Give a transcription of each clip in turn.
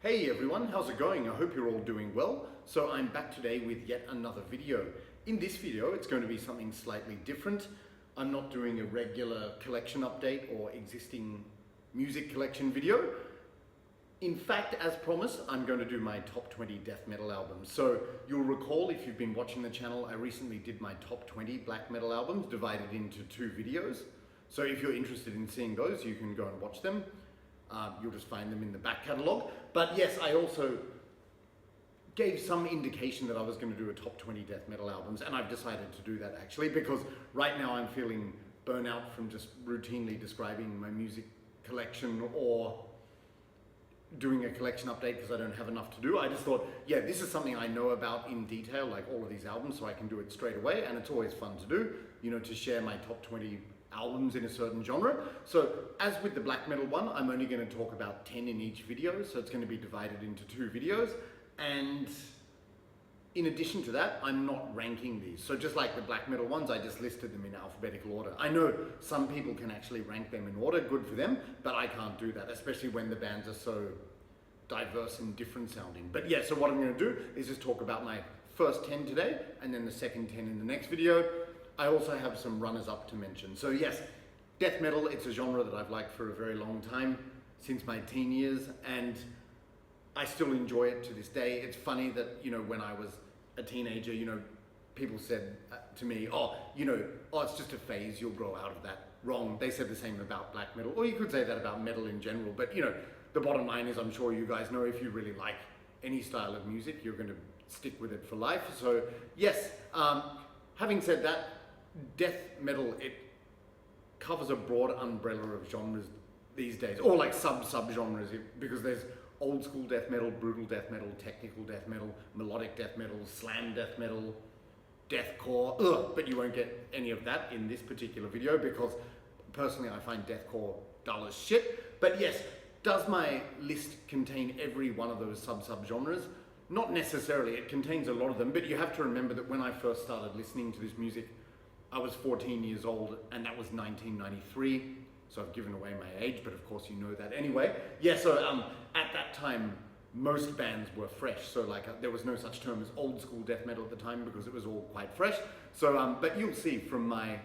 Hey everyone, how's it going? I hope you're all doing well. So I'm back today with yet another video. In this video, it's going to be something slightly different. I'm not doing a regular collection update or existing music collection video. In fact, as promised, I'm going to do my top 20 death metal albums. So you'll recall, if you've been watching the channel, I recently did my top 20 black metal albums divided into 2 videos. So if you're interested in seeing those, you can go and watch them. You'll just find them in the back catalogue. But yes, I also gave some indication that I was going to do a top 20 death metal albums, and I've decided to do that actually because right now I'm feeling burnout from just routinely describing my music collection or doing a collection update because I don't have enough to do. I just thought, yeah, this is something I know about in detail, like all of these albums, so I can do it straight away, and it's always fun to do, you know, to share my top 20 albums in a certain genre. So as with the black metal one, I'm only going to talk about 10 in each video, so it's going to be divided into 2 videos. And in addition to that, I'm not ranking these. So just like the black metal ones, I just listed them in alphabetical order. I know some people can actually rank them in order, good for them, but I can't do that, especially when the bands are so diverse and different sounding. But yeah, so what I'm going to do is just talk about my first 10 today, and then the second 10 in the next video. I also have some runners-up to mention. So yes, death metal, it's a genre that I've liked for a very long time, since my teen years, and I still enjoy it to this day. It's funny that, you know, when I was a teenager, you know, people said to me, oh, it's just a phase, you'll grow out of that. Wrong. They said the same about black metal, or you could say that about metal in general, but you know, the bottom line is, I'm sure you guys know, if you really like any style of music, you're going to stick with it for life. So yes, having said that, death metal, it covers a broad umbrella of genres these days, or like sub-genres, because there's old school death metal, brutal death metal, technical death metal, melodic death metal, slam death metal, deathcore, but you won't get any of that in this particular video because personally I find deathcore dull as shit. But yes, does my list contain every one of those sub-genres? Not necessarily, it contains a lot of them, but you have to remember that when I first started listening to this music, I was 14 years old, and that was 1993, so I've given away my age, but of course you know that anyway. Yeah, so at that time, most bands were fresh, so like there was no such term as old school death metal at the time because it was all quite fresh. So, but you'll see from my,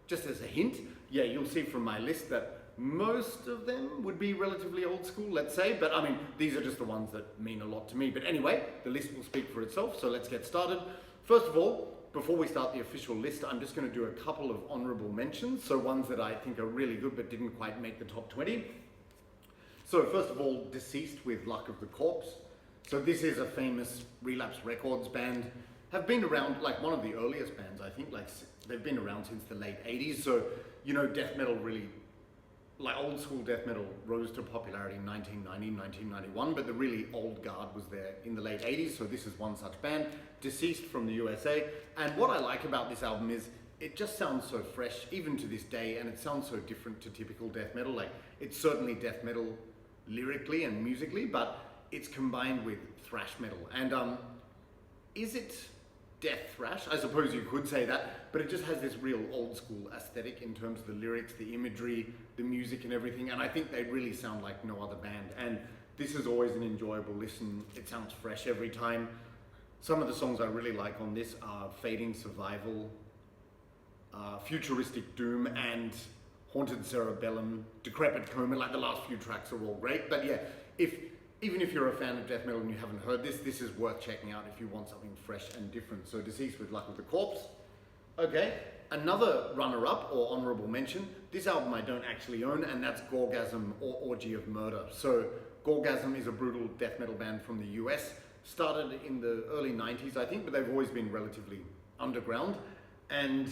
just as a hint, yeah, you'll see from my list that most of them would be relatively old school, let's say, but I mean, these are just the ones that mean a lot to me. But anyway, the list will speak for itself, so let's get started. First of all, before we start the official list, I'm just going to do a couple of honorable mentions, so ones that I think are really good but didn't quite make the top 20. So first of all, DEICIDE with Luck of the Corpse. So this is a famous Relapse Records band, have been around, like one of the earliest bands, I think, like they've been around since the late 80s, so you know, death metal really, like old school death metal rose to popularity in 1990, 1991, but the really old guard was there in the late 80s, so this is one such band, DEICIDE from the USA. And what I like about this album is it just sounds so fresh, even to this day, and it sounds so different to typical death metal. Like, it's certainly death metal lyrically and musically, but it's combined with thrash metal. And is it death thrash? I suppose you could say that, but it just has this real old school aesthetic in terms of the lyrics, the imagery, the music and everything, and I think they really sound like no other band. And this is always an enjoyable listen. It sounds fresh every time. Some of the songs I really like on this are Fading Survival, Futuristic Doom, and Haunted Cerebellum, Decrepit Coma. Like, the last few tracks are all great, but yeah, even if you're a fan of death metal and you haven't heard this, this is worth checking out if you want something fresh and different. So DEICIDE with Luck of the Corpse. Okay, another runner-up or honorable mention, this album I don't actually own, and that's GORGASM or Orgy of Murder. So GORGASM is a brutal death metal band from the US, started in the early 90s I think, but they've always been relatively underground. And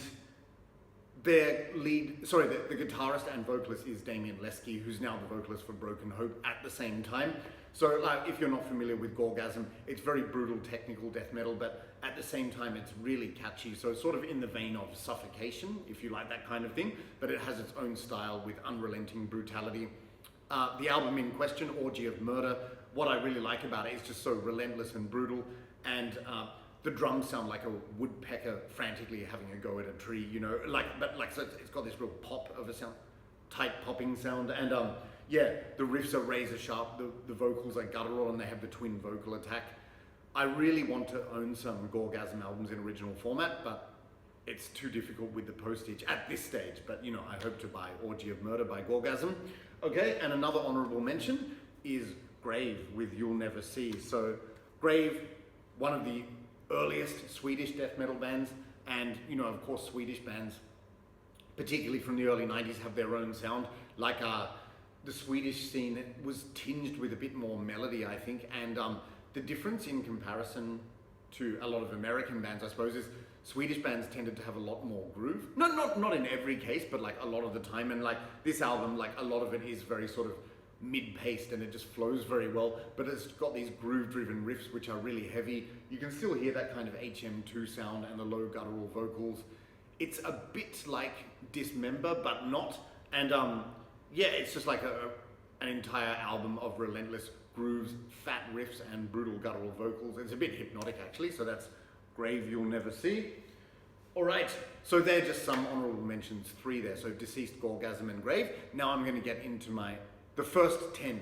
their the guitarist and vocalist is Damien Lesky, who's now the vocalist for Broken Hope at the same time. So like, if you're not familiar with GORGASM, it's very brutal technical death metal, but at the same time it's really catchy, so sort of in the vein of Suffocation, if you like that kind of thing, but it has its own style with unrelenting brutality. The album in question, Orgy of Murder, what I really like about it is just so relentless and brutal, and the drums sound like a woodpecker frantically having a go at a tree, you know, so it's got this real pop of a sound, tight popping sound, and yeah, the riffs are razor sharp, the vocals are guttural, and they have the twin vocal attack. I really want to own some GORGASM albums in original format, but it's too difficult with the postage at this stage. But you know, I hope to buy Orgy of Murder by GORGASM. Okay, and another honorable mention is Grave with You'll Never See. So Grave, one of the earliest Swedish death metal bands, and you know, of course, Swedish bands, particularly from the early 90s, have their own sound. Like the Swedish scene was tinged with a bit more melody, I think, and the difference in comparison to a lot of American bands, I suppose, is Swedish bands tended to have a lot more groove. Not in every case, but like a lot of the time. And like this album, like a lot of it is very sort of mid-paced and it just flows very well, but it's got these groove-driven riffs which are really heavy. You can still hear that kind of HM2 sound and the low guttural vocals. It's a bit like Dismember, but not. And yeah, it's just like an entire album of relentless grooves, fat riffs, and brutal guttural vocals. It's a bit hypnotic actually, so that's Grave You'll Never See. All right, so they're just some honorable mentions, 3 there. So Deceased, GORGASM, and Grave. Now I'm going to get into the first 10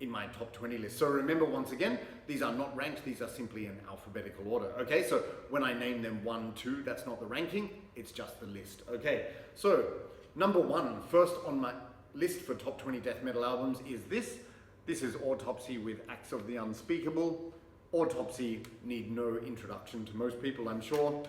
in my top 20 list. So remember, once again, these are not ranked, these are simply in alphabetical order. Okay, so when I name them 1, 2, that's not the ranking, it's just the list. Okay, so number 1, first on my list for top 20 death metal albums is this. This is AUTOPSY with Acts of the Unspeakable. AUTOPSY need no introduction to most people, I'm sure.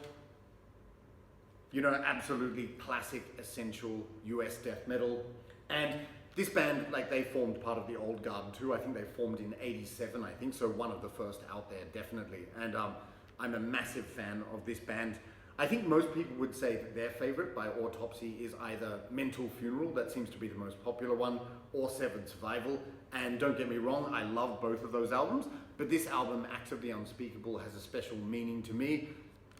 You know, absolutely classic, essential US death metal. And this band, like, they formed part of the old guard too. I think they formed in '87, I think, so one of the first out there, definitely. And I'm a massive fan of this band. I think most people would say that their favorite by AUTOPSY is either Mental Funeral, that seems to be the most popular one, or Severed Survival. And don't get me wrong, I love both of those albums, but this album, Acts of the Unspeakable, has a special meaning to me,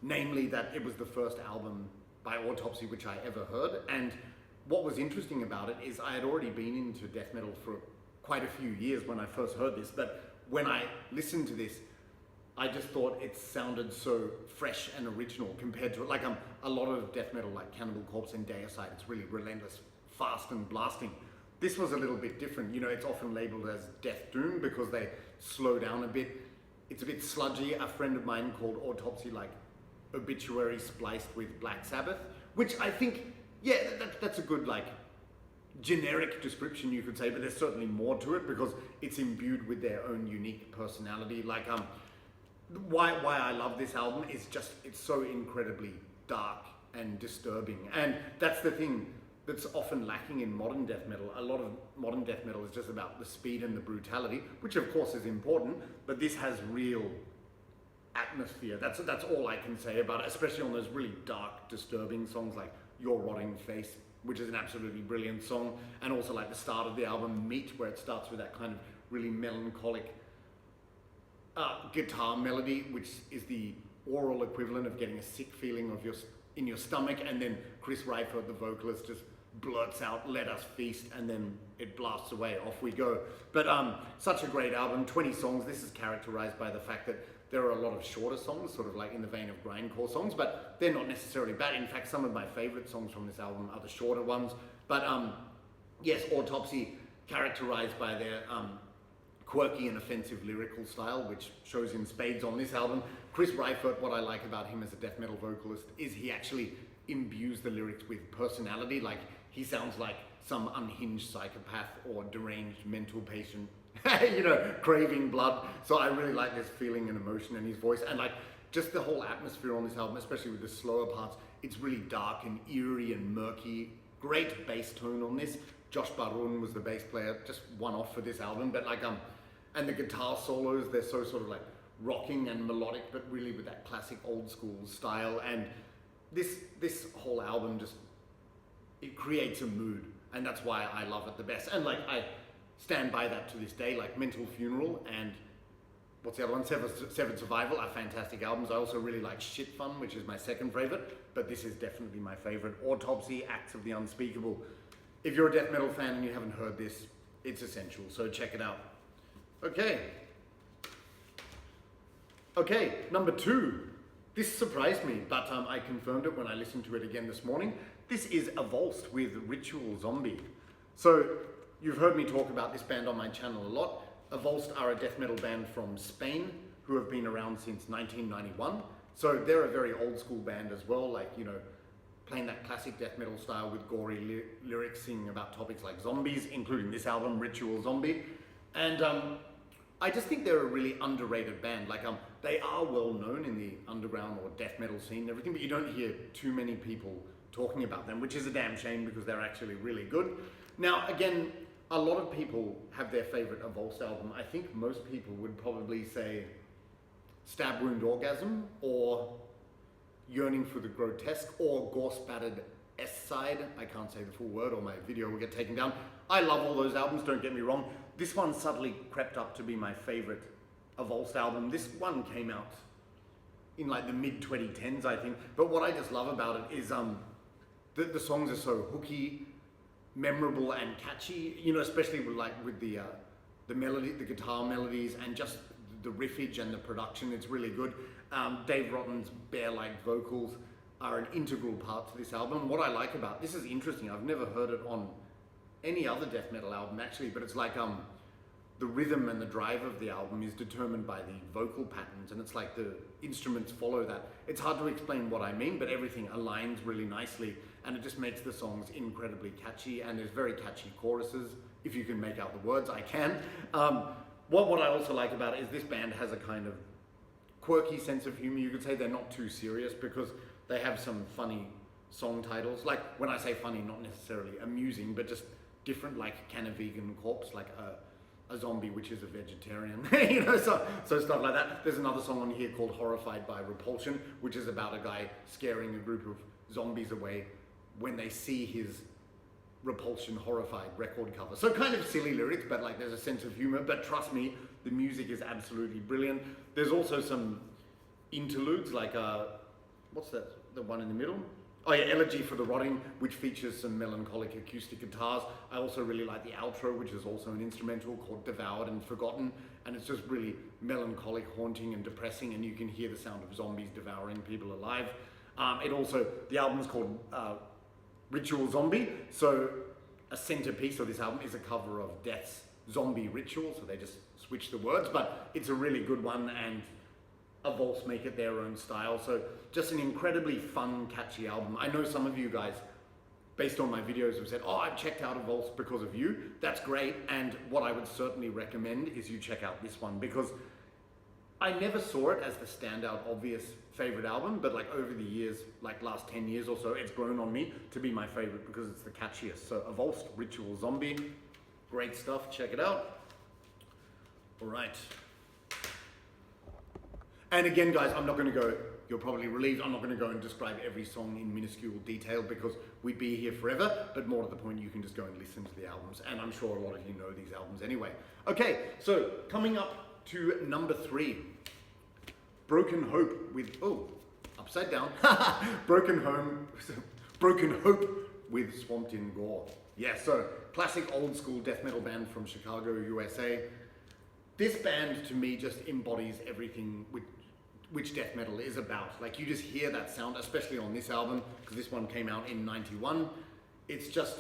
namely that it was the first album by AUTOPSY which I ever heard. And what was interesting about it is I had already been into death metal for quite a few years when I first heard this, but when I listened to this, I just thought it sounded so fresh and original compared to like a lot of death metal like Cannibal Corpse and DEICIDE. It's really relentless, fast and blasting. This was a little bit different. You know, it's often labeled as death doom because they slow down a bit. It's a bit sludgy. A friend of mine called AUTOPSY like obituary spliced with Black Sabbath, which I think, yeah, that's a good like generic description you could say, but there's certainly more to it because it's imbued with their own unique personality. Like why I love this album is just it's so incredibly dark and disturbing, and that's the thing that's often lacking in modern death metal. A lot of modern death metal is just about the speed and the brutality, which of course is important, but this has real atmosphere. That's all I can say about it, especially on those really dark, disturbing songs like Your Rotting Face, which is an absolutely brilliant song, and also like the start of the album, Meat, where it starts with that kind of really melancholic guitar melody, which is the oral equivalent of getting a sick feeling of in your stomach, and then Chris Reifert, the vocalist, just blurts out, "Let us feast," and then it blasts away, off we go. But such a great album, 20 songs. This is characterized by the fact that there are a lot of shorter songs, sort of like in the vein of grindcore songs, but they're not necessarily bad. In fact, some of my favorite songs from this album are the shorter ones. But yes, AUTOPSY, characterized by their quirky and offensive lyrical style, which shows in spades on this album. Chris Reifert, what I like about him as a death metal vocalist is he actually imbues the lyrics with personality. Like, he sounds like some unhinged psychopath or deranged mental patient, you know, craving blood. So I really like this feeling and emotion in his voice, and like just the whole atmosphere on this album, especially with the slower parts. It's really dark and eerie and murky. Great bass tone on this. Josh Barun was the bass player, just one off for this album, but like and the guitar solos, they're so sort of like rocking and melodic, but really with that classic old school style. And this whole album just, it creates a mood, and that's why I love it the best. And like I stand by that to this day. Like Mental Funeral and what's the other one? Severed Survival are fantastic albums. I also really like Shit Fun, which is my second favorite, but this is definitely my favorite. AUTOPSY, Acts of the Unspeakable. If you're a death metal fan and you haven't heard this, it's essential, so check it out. Okay, number 2. This surprised me, but I confirmed it when I listened to it again this morning. This is AVULSED with Ritual Zombie. So you've heard me talk about this band on my channel a lot. AVULSED are a death metal band from Spain who have been around since 1991. So they're a very old school band as well, like, you know, playing that classic death metal style with gory lyrics, singing about topics like zombies, including this album, Ritual Zombie. And I just think they're a really underrated band. Like, they are well known in the underground or death metal scene and everything, but you don't hear too many people talking about them, which is a damn shame because they're actually really good. Now, again, a lot of people have their favorite AVULSED album. I think most people would probably say Stab Wound Orgasm or Yearning for the Grotesque or Gore Spattered S-Side. I can't say the full word or my video will get taken down. I love all those albums, don't get me wrong. This one subtly crept up to be my favorite AVULSED album. This one came out in like the mid-2010s, I think. But what I just love about it is the songs are so hooky, memorable and catchy, you know, especially with the melody, the guitar melodies, and just the riffage and the production. It's really good. Dave Rotten's bear-like vocals are an integral part to this album. What I like about this is interesting. I've never heard it on any other death metal album actually, but it's like the rhythm and the drive of the album is determined by the vocal patterns, and it's like the instruments follow that. It's hard to explain what I mean, but everything aligns really nicely, and it just makes the songs incredibly catchy, and there's very catchy choruses. If you can make out the words, I can. What I also like about it is this band has a kind of quirky sense of humor. You could say they're not too serious because they have some funny song titles. Like, when I say funny, not necessarily amusing, but just different, like Can a Vegan Corpse, like a zombie which is a vegetarian, you know, so stuff like that. There's another song on here called Horrified by Repulsion, which is about a guy scaring a group of zombies away when they see his Repulsion Horrified record cover. So kind of silly lyrics, but like there's a sense of humor. But trust me, the music is absolutely brilliant. There's also some interludes, like what's that, the one in the middle? Oh yeah, Elegy for the Rotting, which features some melancholic acoustic guitars. I also really like the outro, which is also an instrumental called Devoured and Forgotten, and it's just really melancholic, haunting and depressing, and you can hear the sound of zombies devouring people alive. The album's called Ritual Zombie, so a centerpiece of this album is a cover of Death's Zombie Ritual, so they just switch the words, but it's a really good one, and AVULSED make it their own style. So just an incredibly fun, catchy album. I know some of you guys, based on my videos, have said, oh, I've checked out AVULSED because of you. That's great, and what I would certainly recommend is you check out this one, because I never saw it as the standout obvious favorite album, but like over the years, like last 10 years or so, it's grown on me to be my favorite because it's the catchiest. So AVULSED, Ritual Zombie, great stuff, check it out. All right. And again, guys, I'm not going to go, you're probably relieved, I'm not going to go and describe every song in minuscule detail because we'd be here forever, but more to the point, you can just go and listen to the albums, and I'm sure a lot of you know these albums anyway. Okay, so coming up to number 3, Broken Hope with, oh, upside down, Broken Hope with Swamped in Gore. Yeah, so classic old school death metal band from Chicago, USA. This band to me just embodies everything which death metal is about. Like, you just hear that sound, especially on this album, because this one came out in '91. It's just,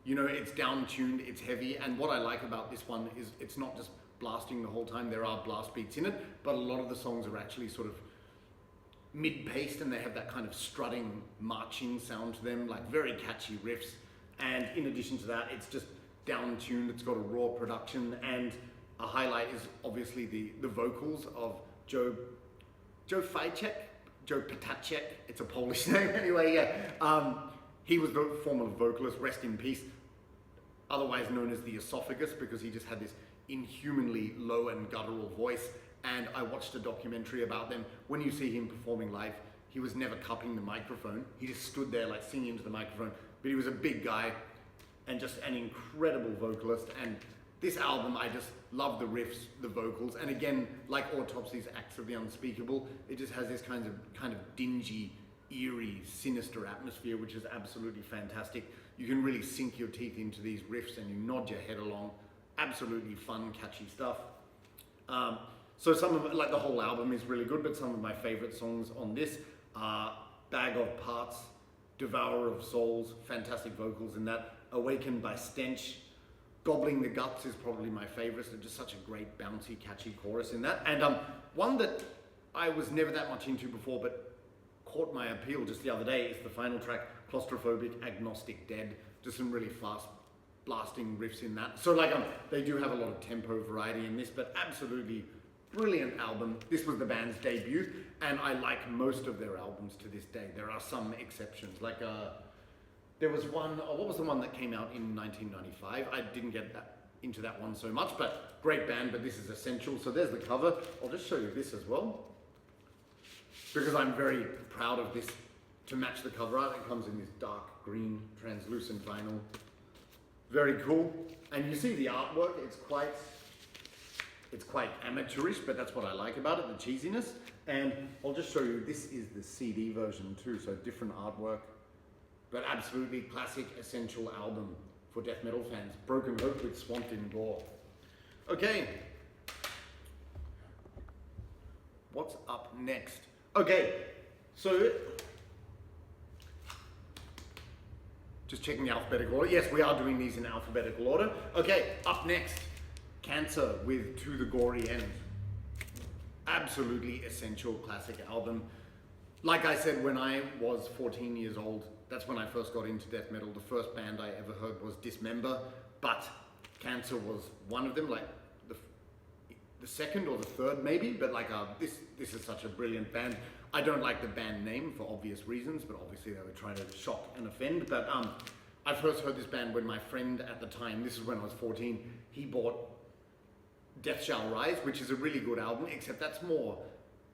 you know, it's down-tuned, it's heavy, and what I like about this one is it's not just blasting the whole time. There are blast beats in it, but a lot of the songs are actually sort of mid-paced, and they have that kind of strutting, marching sound to them, like very catchy riffs. And in addition to that, it's just down-tuned, it's got a raw production, and a highlight is obviously the vocals of Joe Patacek, it's a Polish name anyway, yeah. He was the former vocalist, rest in peace, otherwise known as the Esophagus, because he just had this inhumanly low and guttural voice. And I watched a documentary about them. When you see him performing live, he was never cupping the microphone. He just stood there like singing into the microphone, but he was a big guy and just an incredible vocalist. And this album, I just love the riffs, the vocals, and again, like Autopsy's Acts of the Unspeakable, it just has this kind of dingy, eerie, sinister atmosphere, which is absolutely fantastic. You can really sink your teeth into these riffs and you nod your head along. Absolutely fun, catchy stuff. So some of it, like the whole album is really good, but some of my favorite songs on this are Bag of Parts, Devourer of Souls, fantastic vocals in that, Awakened by Stench, Gobbling the Guts is probably my favorite. It's just such a great, bouncy, catchy chorus in that. And one that I was never that much into before, but caught my appeal just the other day is the final track, Claustrophobic, Agnostic, Dead. Just some really fast blasting riffs in that. So like they do have a lot of tempo variety in this, but absolutely brilliant album. This was the band's debut, and I like most of their albums to this day. There are some exceptions, like there was one, what was the one that came out in 1995? I didn't get into that one so much, but great band, but this is Essential. So there's the cover. I'll just show you this as well, because I'm very proud of this to match the cover art. It comes in this dark green translucent vinyl. Very cool. And you see the artwork, it's quite amateurish, but that's what I like about it, the cheesiness. And I'll just show you, this is the CD version too, so different artwork, but absolutely classic Essential album for death metal fans. Broken Hope with Swamped in Gore. Okay. What's up next? Okay, so just checking the alphabetical order. Yes, we are doing these in alphabetical order. Okay, up next, Cancer with To the Gory End. Absolutely essential classic album. Like I said, when I was 14 years old, that's when I first got into death metal. The first band I ever heard was Dismember, but Cancer was one of them, like the second or the third maybe, but like this is such a brilliant band. I don't like the band name for obvious reasons, but obviously they were trying to shock and offend. But I first heard this band when my friend at the time, this is when I was 14, he bought Death Shall Rise, which is a really good album, except that's more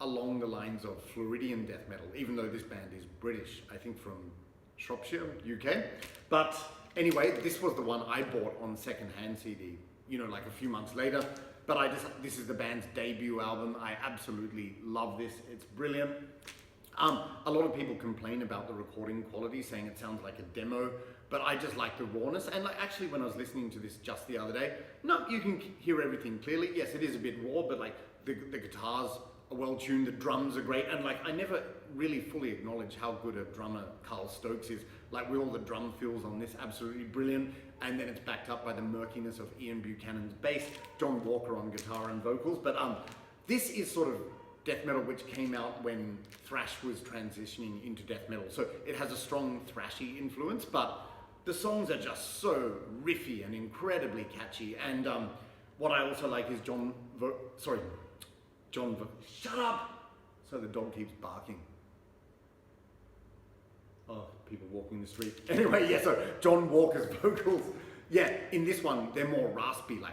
along the lines of Floridian death metal, even though this band is British, I think from Shropshire, UK. But anyway, this was the one I bought on secondhand CD, you know, like a few months later. But this is the band's debut album. I absolutely love this. It's brilliant. A lot of people complain about the recording quality, saying it sounds like a demo, but I just like the rawness. And like, actually, when I was listening to this just the other day, no, you can hear everything clearly. Yes, it is a bit raw, but like the guitars are well tuned, the drums are great, and like I never really fully acknowledge how good a drummer Carl Stokes is. Like with all the drum fills on this, absolutely brilliant. And then it's backed up by the murkiness of Ian Buchanan's bass, John Walker on guitar and vocals. But this is sort of death metal which came out when thrash was transitioning into death metal. So it has a strong thrashy influence, but the songs are just so riffy and incredibly catchy. And what I also like is shut up! So the dog keeps barking. Oh, people walking the street. Anyway, yeah, so John Walker's vocals, yeah, in this one, they're more raspy, like,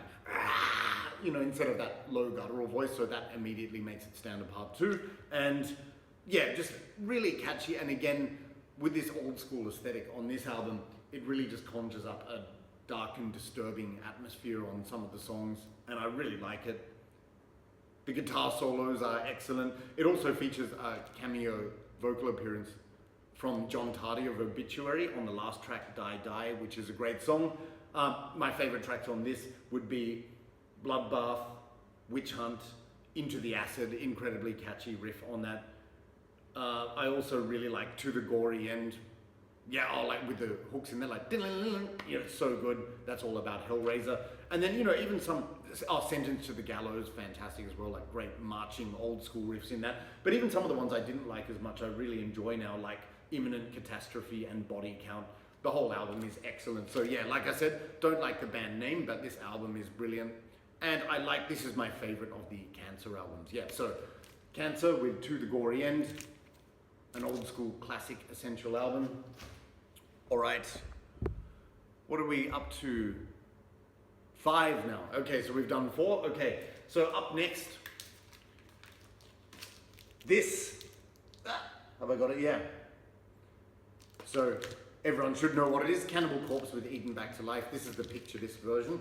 you know, instead of that low guttural voice, so that immediately makes it stand apart too. And yeah, just really catchy. And again, with this old school aesthetic on this album, it really just conjures up a dark and disturbing atmosphere on some of the songs, and I really like it. The guitar solos are excellent. It also features a cameo vocal appearance from John Tardy of Obituary on the last track, Die Die, which is a great song. My favorite tracks on this would be Bloodbath, Witch Hunt, Into the Acid, incredibly catchy riff on that. I also really like To the Gory End. Yeah, like with the hooks in there, like, you know, it's so good. That's all about Hellraiser. And then, you know, even some, Sentence to the Gallows, fantastic as well, like great marching old school riffs in that. But even some of the ones I didn't like as much, I really enjoy now, like Imminent Catastrophe and Body Count. The whole album is excellent. So yeah, like I said, don't like the band name, but this album is brilliant. And this is my favorite of the Cancer albums. Yeah, so Cancer with To the Gory End, an old school classic essential album. All right, what are we up to? 5 now. Okay, so we've done 4. Okay, so up next, this, have I got it? Yeah. So everyone should know what it is. Cannibal Corpse with Eaten Back to Life. This is the picture disc version.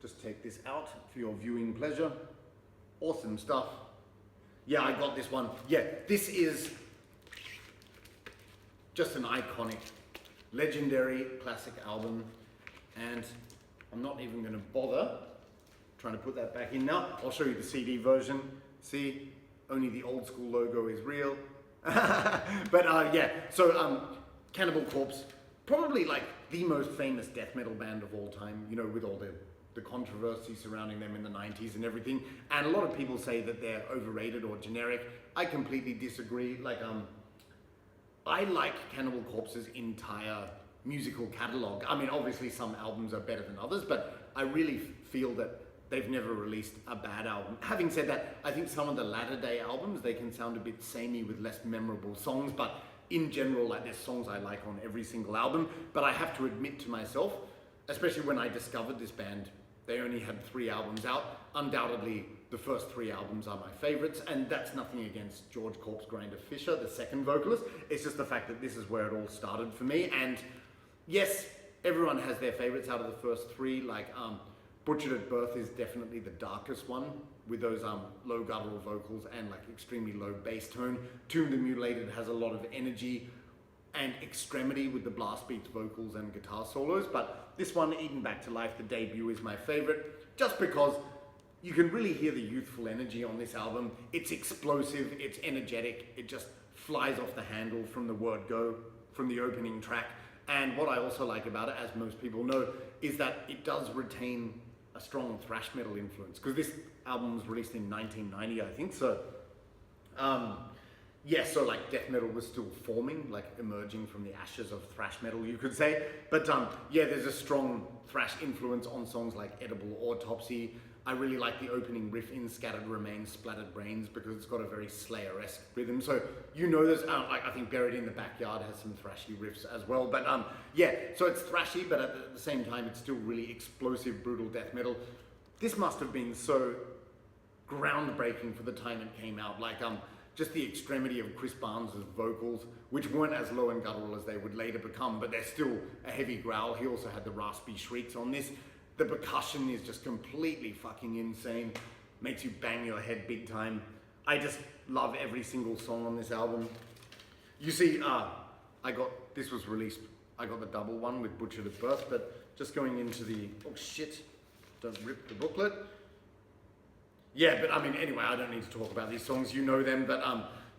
Just take this out for your viewing pleasure. Awesome stuff. Yeah, I got this one. Yeah, this is just an iconic, legendary classic album, and I'm not even going to bother trying to put that back in now. I'll show you the CD version. See, only the old school logo is real. But yeah, so Cannibal Corpse, probably like the most famous death metal band of all time, you know, with all the controversy surrounding them in the 90s and everything. And a lot of people say that they're overrated or generic. I completely disagree. Like, I like Cannibal Corpse's entire musical catalog. I mean, obviously some albums are better than others, but I really feel that they've never released a bad album. Having said that, I think some of the latter day albums, they can sound a bit samey with less memorable songs, but in general, like, there's songs I like on every single album. But I have to admit to myself, especially when I discovered this band, they only had 3 albums out. Undoubtedly, the first 3 albums are my favorites, and that's nothing against George Corpse Grinder Fisher, the second vocalist. It's just the fact that this is where it all started for me. And yes, everyone has their favorites out of the first 3. Like, Butchered at Birth is definitely the darkest one, with those low guttural vocals and like extremely low bass tone. Tomb the Mutilated has a lot of energy and extremity with the blast beats, vocals, and guitar solos. But this one, Eaten Back to Life, the debut, is my favorite, just because you can really hear the youthful energy on this album. It's explosive, it's energetic, it just flies off the handle from the word go, from the opening track. And what I also like about it, as most people know, is that it does retain a strong thrash metal influence, because this album was released in 1990, I think. So, yeah, so like death metal was still forming, like emerging from the ashes of thrash metal, you could say. But yeah, there's a strong thrash influence on songs like Edible, Autopsy. I really like the opening riff in Scattered Remains, Splattered Brains, because it's got a very Slayer-esque rhythm. So you know there's, like, I think Buried in the Backyard has some thrashy riffs as well. But yeah, so it's thrashy, but at the same time, it's still really explosive, brutal death metal. This must have been so groundbreaking for the time it came out. Like, just the extremity of Chris Barnes' vocals, which weren't as low and guttural as they would later become, but they're still a heavy growl. He also had the raspy shrieks on this. The percussion is just completely fucking insane. Makes you bang your head big time. I just love every single song on this album. You see, this was released, I got the double one with Butchered at Birth, but just going into the, oh shit, don't rip the booklet. Yeah, but I mean, anyway, I don't need to talk about these songs, you know them, but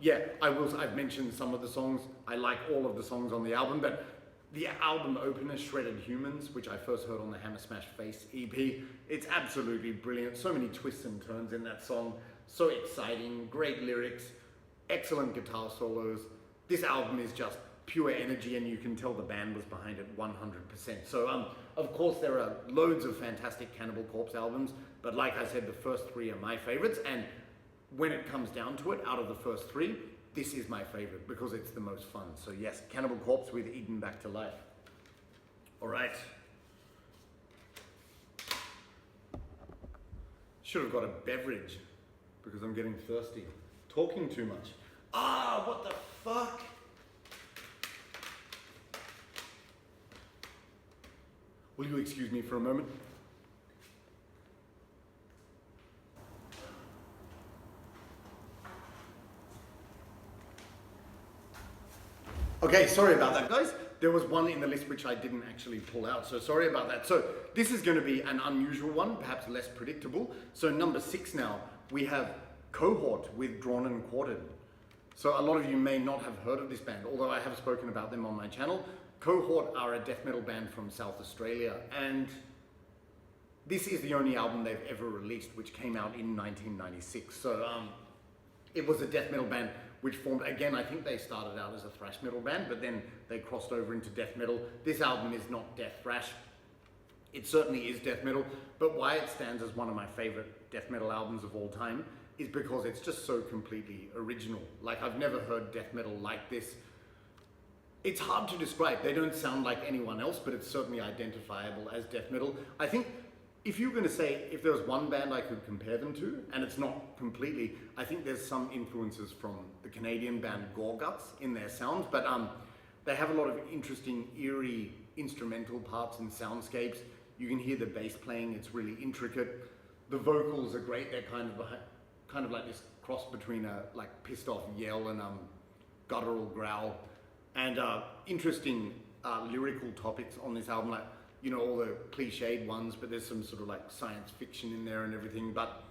yeah, I've mentioned some of the songs. I like all of the songs on the album, but the album opener, Shredded Humans, which I first heard on the Hammer Smash Face EP, it's absolutely brilliant. So many twists and turns in that song, so exciting, great lyrics, excellent guitar solos. This album is just pure energy, and you can tell the band was behind it 100%. So, of course, there are loads of fantastic Cannibal Corpse albums, but like I said, the first 3 are my favorites, and when it comes down to it, out of the first 3, this is my favorite because it's the most fun. So yes, Cannibal Corpse with Eaten Back to Life. All right. Should have got a beverage because I'm getting thirsty. Talking too much. Ah, what the fuck? Will you excuse me for a moment? Okay, sorry about that, guys. There was one in the list which I didn't actually pull out, so sorry about that. So this is going to be an unusual one, perhaps less predictable. So number 6 now, we have Cohort with Drawn and Quartered. So a lot of you may not have heard of this band, although I have spoken about them on my channel. Cohort are a death metal band from South Australia, and this is the only album they've ever released, which came out in 1996. So it was a death metal band which formed, again, I think they started out as a thrash metal band, but then they crossed over into death metal. This album is not death thrash. It certainly is death metal, but why it stands as one of my favorite death metal albums of all time is because it's just so completely original. Like, I've never heard death metal like this. It's hard to describe. They don't sound like anyone else, but it's certainly identifiable as death metal. I think if you're going to say, if there was one band I could compare them to, and it's not completely, I think there's some influences from the Canadian band GORGUTS in their sounds, but they have a lot of interesting, eerie instrumental parts and soundscapes. You can hear the bass playing, it's really intricate. The vocals are great. They're kind of like this cross between a like pissed off yell and guttural growl. And interesting lyrical topics on this album, like, you know, all the cliched ones, but there's some sort of like science fiction in there and everything. But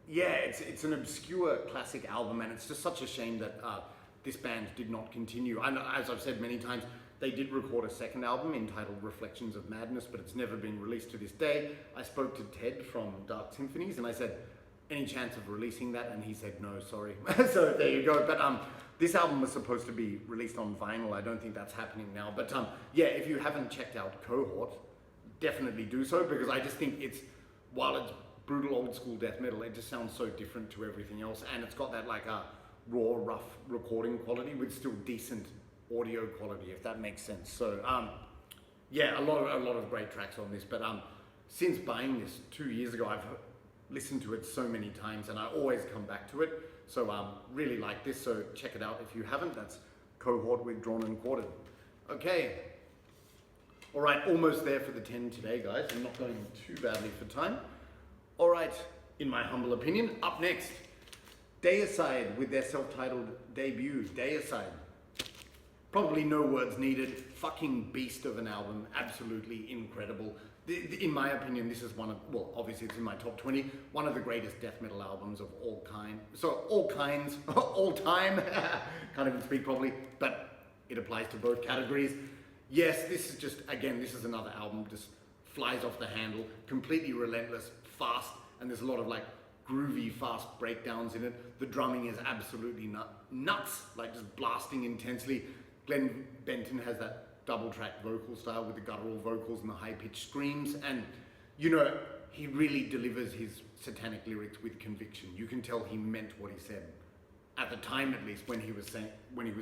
yeah, it's an obscure classic album, and it's just such a shame that this band did not continue. And as I've said many times, They did record a second album entitled Reflections of Madness, but it's never been released to this day. I spoke to Ted from Dark Symphonies and I said, any chance of releasing that? And he said, no, sorry. So there you go. But this album was supposed to be released on vinyl. I don't think that's happening now. But yeah, if you haven't checked out Cohort, definitely do so, because I just think while it's brutal old school death metal, it just sounds so different to everything else. And it's got that like a raw, rough recording quality with still decent audio quality, if that makes sense. So yeah, a lot of great tracks on this. But since buying this 2 years ago, I've listened to it so many times and I always come back to it. So really like this, so check it out if you haven't. That's Cohort with Drawn and Quartered. Okay, all right, almost there for the 10 today, guys. I'm not going too badly for time. All right, in my humble opinion, up next, DEICIDE with their self-titled debut, DEICIDE. Probably no words needed, fucking beast of an album, absolutely incredible. In my opinion, this is one of, well, obviously it's in my top 20, one of the greatest death metal albums of all kind. So all kinds, all time, can't even speak properly, but it applies to both categories. Yes, this is just, again, this is another album, just flies off the handle, completely relentless, fast, and there's a lot of like groovy, fast breakdowns in it. The drumming is absolutely nuts, like just blasting intensely. Glenn Benton has that double track vocal style with the guttural vocals and the high pitched screams, and you know, he really delivers his satanic lyrics with conviction. You can tell he meant what he said at the time, at least when he was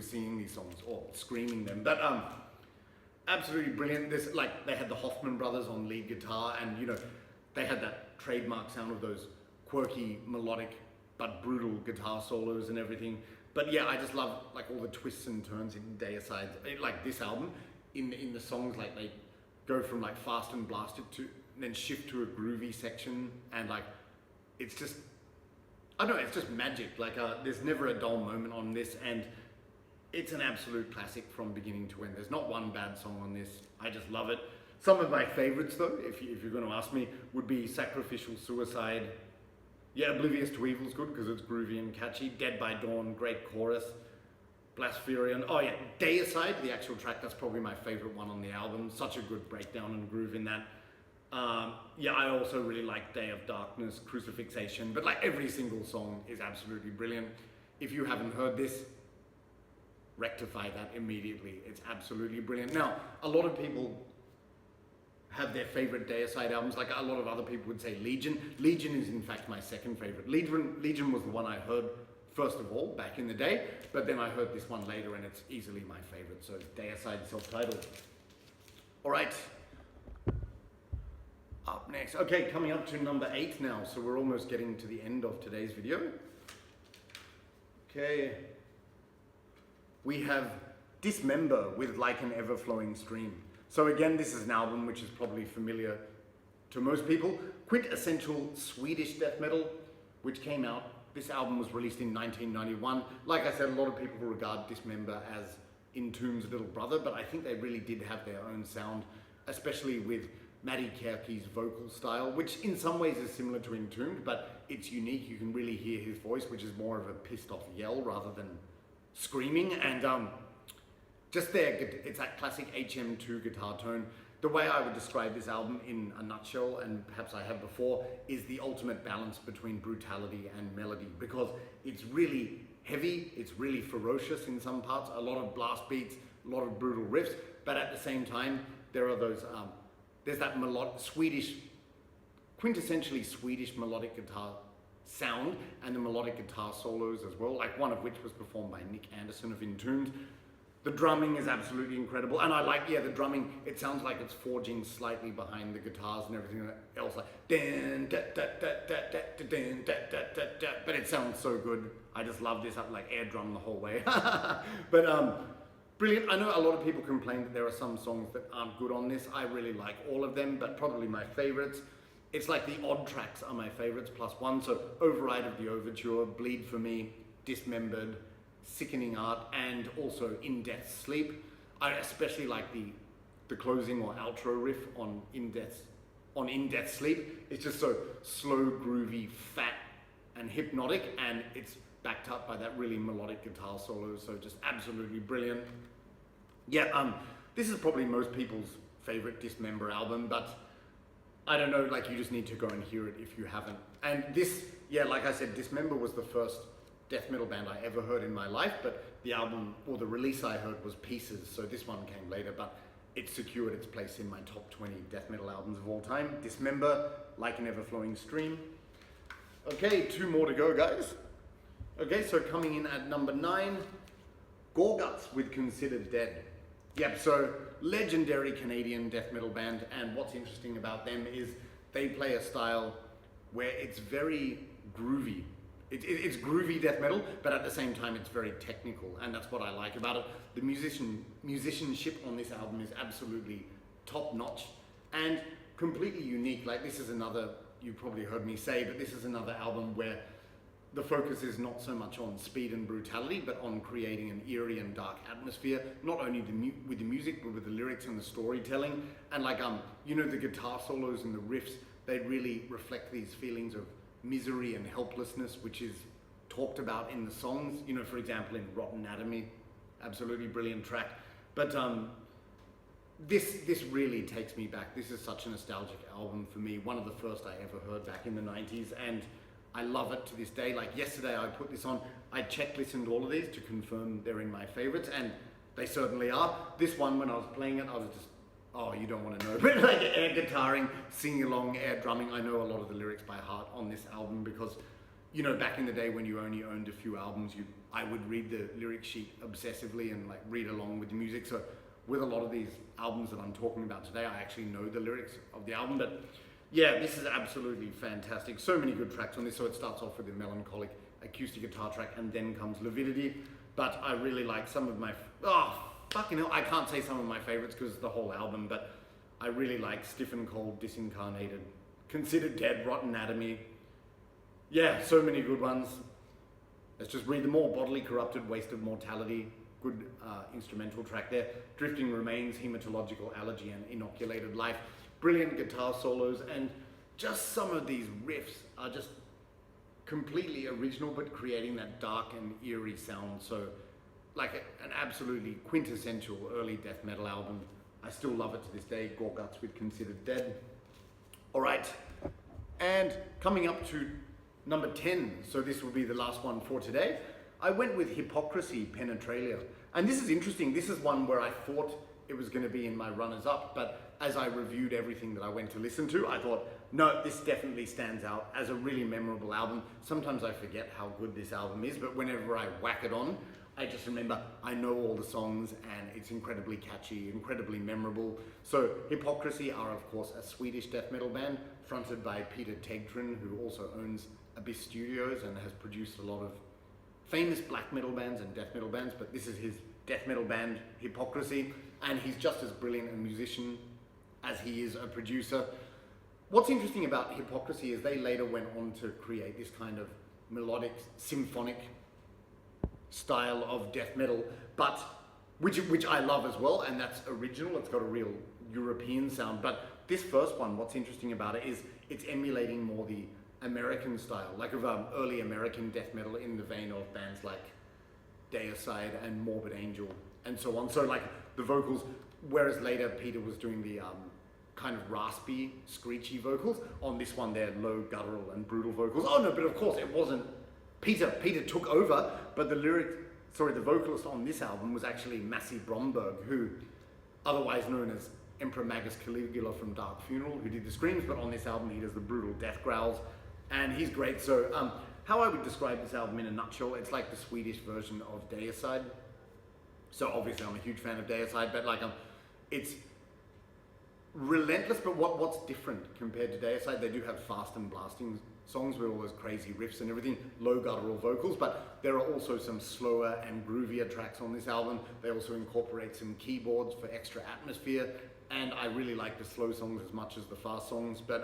singing these songs or screaming them. But absolutely brilliant. There's like, they had the Hoffman brothers on lead guitar, and you know, they had that trademark sound of those quirky, melodic but brutal guitar solos and everything. But yeah, I just love like all the twists and turns in DEICIDE, like this album. In the songs, like they go from like fast and blasted to then shift to a groovy section, and like it's just, I don't know, it's just magic. Like there's never a dull moment on this, and it's an absolute classic from beginning to end. There's not one bad song on this. I just love it. Some of my favorites though, if you're going to ask me, would be Sacrificial Suicide. Yeah, Oblivious to Evil's good because it's groovy and catchy. Dead by Dawn, great chorus. Blaspherion. Oh yeah, DEICIDE, the actual track, that's probably my favorite one on the album. Such a good breakdown and groove in that. Yeah, I also really like Day of Darkness, Crucifixation, but like every single song is absolutely brilliant. If you haven't heard this, rectify that immediately. It's absolutely brilliant. Now, a lot of people have their favorite DEICIDE albums, like a lot of other people would say Legion. Legion is in fact my second favorite. Legion was the one I heard first of all, back in the day, but then I heard this one later and it's easily my favorite, so DEICIDE self-titled. All right, up next. Okay, coming up to number 8 now, so we're almost getting to the end of today's video. Okay, we have Dismember with Like an Ever-Flowing Stream. So again, this is an album which is probably familiar to most people. Quintessential Swedish death metal, which came out. This album was released in 1991. Like I said, a lot of people regard Dismember as Entombed's little brother, but I think they really did have their own sound, especially with Matti Kärki's vocal style, which in some ways is similar to Entombed, but it's unique. You can really hear his voice, which is more of a pissed off yell rather than screaming. And just there, it's that classic HM2 guitar tone. The way I would describe this album in a nutshell, and perhaps I have before, is the ultimate balance between brutality and melody, because it's really heavy, it's really ferocious in some parts, a lot of blast beats, a lot of brutal riffs, but at the same time, there are those, there's that quintessentially Swedish melodic guitar sound, and the melodic guitar solos as well, like one of which was performed by Nick Anderson of Entombed. The drumming is absolutely incredible, and I like, yeah, the drumming, it sounds like it's forging slightly behind the guitars and everything else, like, dun, da, da, da, da, da, da, dun, da, da, da, da, but it sounds so good. I just love this, like air drum the whole way. But brilliant. I know a lot of people complain that there are some songs that aren't good on this. I really like all of them, but probably my favorites, it's like the odd tracks are my favorites, plus one, so Override of the Overture, Bleed for Me, Dismembered, Sickening Art, and also In Death's Sleep. I especially like the closing or outro riff on In Death's Sleep. It's just so slow, groovy, fat, and hypnotic, and it's backed up by that really melodic guitar solo, so just absolutely brilliant. Yeah, This is probably most people's favorite Dismember album, but I don't know, like you just need to go and hear it if you haven't. And this, yeah, like I said, Dismember was the first death metal band I ever heard in my life, but the album, or the release I heard was Pieces, so this one came later, but it secured its place in my top 20 death metal albums of all time. Dismember, Like an Ever-Flowing Stream. Okay, 2 more to go, guys. Okay, so coming in at number 9, GORGUTS with Considered Dead. Yep, so legendary Canadian death metal band, and what's interesting about them is they play a style where it's very groovy. It's groovy death metal, but at the same time it's very technical, and that's what I like about it. The musicianship on this album is absolutely top notch and completely unique. Like, this is another, you probably heard me say, but this is another album where the focus is not so much on speed and brutality, but on creating an eerie and dark atmosphere, not only with the music, but with the lyrics and the storytelling. And like, you know, the guitar solos and the riffs, they really reflect these feelings of misery and helplessness, which is talked about in the songs. You know, for example, in Rotten Anatomy, absolutely brilliant track. But this really takes me back. This is such a nostalgic album for me. One of the first I ever heard back in the 90s, and I love it to this day. Like yesterday I put this on, I check-listened all of these to confirm they're in my favorites, and they certainly are. This one, when I was playing it, I was just, oh, you don't want to know, but like air guitaring, singing along, air drumming. I know a lot of the lyrics by heart on this album because, you know, back in the day when you only owned a few albums, I would read the lyric sheet obsessively and like read along with the music. So with a lot of these albums that I'm talking about today, I actually know the lyrics of the album. But yeah, this is absolutely fantastic. So many good tracks on this. So it starts off with a melancholic acoustic guitar track, and then comes Lividity. But I really like some of my, fucking hell, I can't say some of my favorites because it's the whole album, but I really like Stiff and Cold, Disincarnated, Considered Dead, Rotten Anatomy. Yeah, so many good ones. Let's just read them all. Bodily Corrupted, Waste of Mortality, good instrumental track there. Drifting Remains, Hematological Allergy, and Inoculated Life. Brilliant guitar solos, and just some of these riffs are just completely original, but creating that dark and eerie sound. So like an absolutely quintessential early death metal album. I still love it to this day. GORGUTS with Considered Dead. All right, and coming up to number 10, so this will be the last one for today. I went with Hypocrisy, Penetralia. And this is interesting. This is one where I thought it was going to be in my runners-up, but as I reviewed everything that I went to listen to, I thought, no, this definitely stands out as a really memorable album. Sometimes I forget how good this album is, but whenever I whack it on, I just remember I know all the songs, and it's incredibly catchy, incredibly memorable. So Hypocrisy are, of course, a Swedish death metal band fronted by Peter Tegtren, who also owns Abyss Studios and has produced a lot of famous black metal bands and death metal bands, but this is his death metal band, Hypocrisy, and he's just as brilliant a musician as he is a producer. What's interesting about Hypocrisy is they later went on to create this kind of melodic, symphonic style of death metal, but which I love as well, and that's original. It's got a real European sound. But this first one, what's interesting about it is it's emulating more the American style, like of early American death metal in the vein of bands like DEICIDE and Morbid Angel and so on. So like the vocals, whereas later Peter was doing the kind of raspy, screechy vocals, on this one they're low, guttural and brutal vocals. Oh no, but of course it wasn't Peter. Peter took over, but the vocalist on this album was actually Massey Bromberg, who, otherwise known as Emperor Magus Caligula from Dark Funeral, who did the screams, but on this album he does the brutal death growls, and he's great. So how I would describe this album in a nutshell, it's like the Swedish version of DEICIDE. So obviously I'm a huge fan of DEICIDE, but like it's relentless, but what's different compared to DEICIDE? They do have fast and blasting songs with all those crazy riffs and everything, low guttural vocals, but there are also some slower and groovier tracks on this album. They also incorporate some keyboards for extra atmosphere, and I really like the slow songs as much as the fast songs. But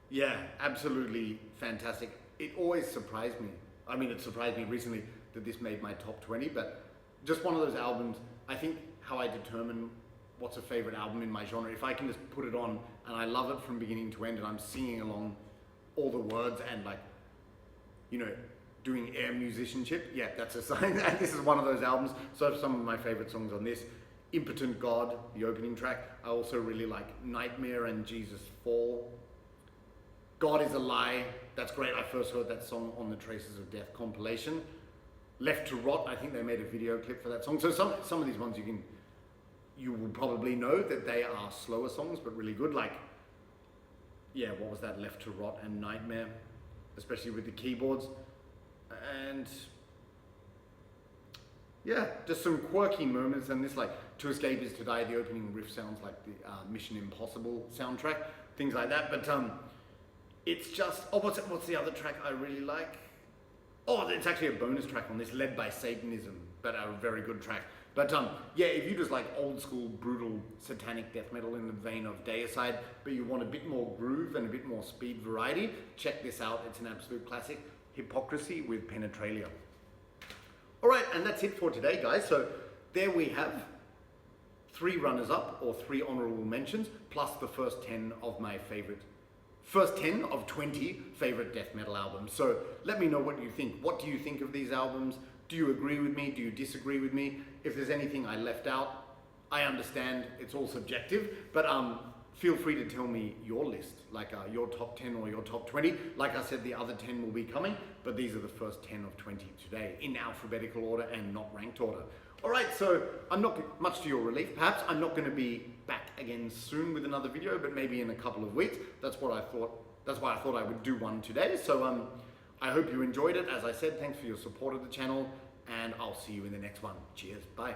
yeah, absolutely fantastic. It always surprised me. I mean, it surprised me recently that this made my top 20, but just one of those albums. I think how I determine what's a favorite album in my genre, if I can just put it on and I love it from beginning to end and I'm singing along all the words and like, you know, doing air musicianship, yeah, that's a sign. And this is one of those albums. So some of my favorite songs on this Impotent God, the opening track. I also really like Nightmare and Jesus Fall. God is a Lie, that's great. I first heard that song on the Traces of Death compilation. Left to Rot, I think they made a video clip for that song. So some of these ones you will probably know that they are slower songs, but really good. Like, yeah, what was that? Left to Rot and Nightmare, especially with the keyboards. And yeah, just some quirky moments. And this, like, To Escape Is to Die, the opening riff sounds like the Mission Impossible soundtrack, things like that. But it's just, oh, what's the other track I really like? Oh, it's actually a bonus track on this, Led by Satanism, but a very good track. But yeah, if you just like old school, brutal, satanic death metal in the vein of DEICIDE, but you want a bit more groove and a bit more speed variety, check this out. It's an absolute classic, Hypocrisy with Penetralia. All right, and that's it for today, guys. So there we have 3 runners-up or 3 honorable mentions, plus the first 10 of my first 10 of 20 favorite death metal albums. So let me know what you think. What do you think of these albums? Do you agree with me? Do you disagree with me? If there's anything I left out, I understand it's all subjective, but feel free to tell me your list, like your top 10 or your top 20. Like I said, the other 10 will be coming, but these are the first 10 of 20 today in alphabetical order and not ranked order. All right, so I'm not, much to your relief, perhaps I'm not going to be back again soon with another video, but maybe in a couple of weeks. That's why I thought I would do one today. So I hope you enjoyed it. As I said, thanks for your support of the channel, and I'll see you in the next one. Cheers, bye.